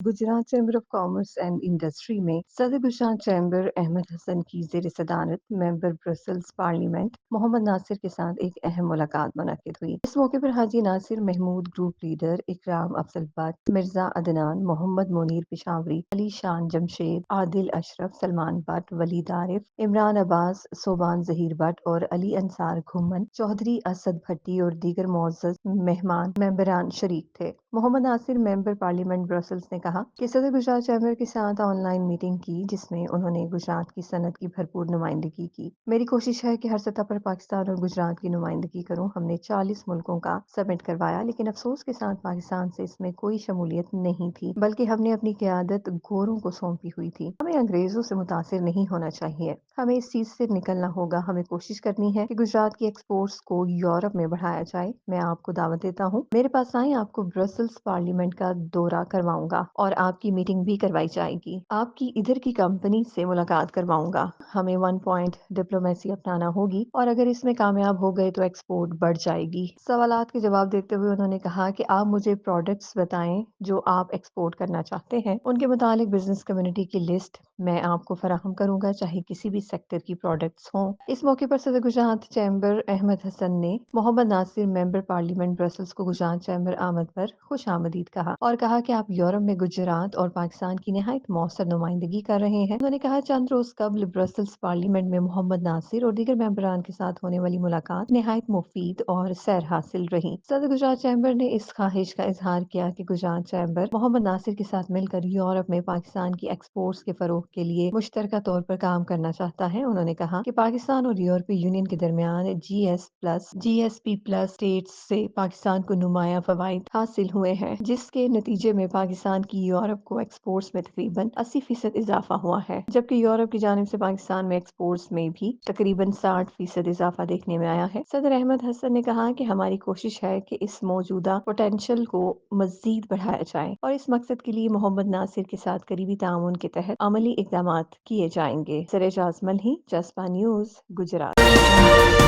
Gujarat chamber of commerce and industry में सदर Gujrat chamber Ahmad Hasan की जेर सदारत member Brussels parliament Mohammad Nasir के साथ एक अहम मुलाकात मुनक्किद हुई। इस मौके पर हाजी नासिर महमूद ग्रुप लीडर इकराम अफजल भट्ट, मिर्जा अदनान, मोहम्मद मुनीर पिशावरी, अली शान जमशेद, आदिल अशरफ, सलमान भट्ट, वलीद आरिफ, इमरान अब्बास, सोबान जहीर भट्ट और अली अंसार घुम्मन, चौधरी असद भट्टी और दीगर मोअज़्ज़ज़ मेहमान मेंबरान शरीक थे। Mohammad Nasir member parliament Brussels ने कहा कि सदर गुजरात चैम्बर के साथ ऑनलाइन मीटिंग की, जिसमें उन्होंने गुजरात की सनत की भरपूर नुमाइंदगी की। मेरी कोशिश है कि हर सतह पर पाकिस्तान और गुजरात की नुमाइंदगी करूं। हमने 40 मुल्कों का समिट करवाया, लेकिन अफसोस के साथ पाकिस्तान से इसमें कोई शमूलियत नहीं थी, बल्कि हमने अपनी क़यादत गोरों को सौंपी हुई थी। हमें अंग्रेजों से मुतासिर नहीं होना चाहिए, हमें इस चीज से निकलना होगा। हमें कोशिश करनी है कि गुजरात की एक्सपोर्ट्स को यूरोप में बढ़ाया जाए। मैं आपको दावत देता हूँ, मेरे पास आए, आपको ब्रसल्स पार्लियामेंट का दौरा करवाऊंगा और आपकी मीटिंग भी करवाई जाएगी। आपकी इधर की कंपनी से मुलाकात करवाऊंगा। हमें 1 पॉइंट डिप्लोमेसी अपनाना होगी और अगर इसमें कामयाब हो गए तो एक्सपोर्ट बढ़ जाएगी। सवालात के जवाब देते हुए उन्होंने कहा कि आप मुझे प्रोडक्ट्स बताएं जो आप एक्सपोर्ट करना चाहते हैं, उनके मुतालिक बिजनेस कम्युनिटी की लिस्ट मैं आपको फराहम करूंगा, चाहे किसी भी सेक्टर की प्रोडक्ट्स हों। इस मौके पर सदर गुजरात चैम्बर अहमद हसन ने Mohammad Nasir member parliament Brussels को गुजरात चैम्बर आमद पर खुश आमदीद कहा और कहा कि आप यूरोप में गुजरात और पाकिस्तान की नहायत मौसर नुमाइंदगी कर रहे हैं। उन्होंने कहा चंद रोज कबल ब्रसल्स पार्लियामेंट में मोहम्मद नासिर और दीगर मेंबरान के साथ होने वाली मुलाकात नहायत मुफीद और सैर हासिल रही। सदर गुजरात चैम्बर ने इस ख्वाहिश का इजहार किया कि गुजरात चैम्बर मोहम्मद नासिर के साथ मिलकर यूरोप में पाकिस्तान की एक्सपोर्ट्स के फरोग के लिए मुश्तरका तौर पर काम करना चाहता है। उन्होंने कहा कि पाकिस्तान और यूरोपीय यूनियन के दरमियान GSP प्लस स्टेट्स से पाकिस्तान को नुमाया फवाइद हासिल हुए हैं, जिसके नतीजे में पाकिस्तान की यूरोप को एक्सपोर्ट्स में तकरीबन 80% इजाफा हुआ है, जबकि यूरोप की जानिब से पाकिस्तान में एक्सपोर्ट्स में भी तकरीबन 60% इजाफा देखने में आया है। सदर अहमद हसन ने कहा कि हमारी कोशिश है कि इस मौजूदा पोटेंशियल को मजीद बढ़ाया जाए और इस मकसद के लिए मोहम्मद नासिर के साथ करीबी ताउन के तहत अमली इकदाम किए जाएंगे। सरेजाज मल्ही, जसपा न्यूज, गुजरात।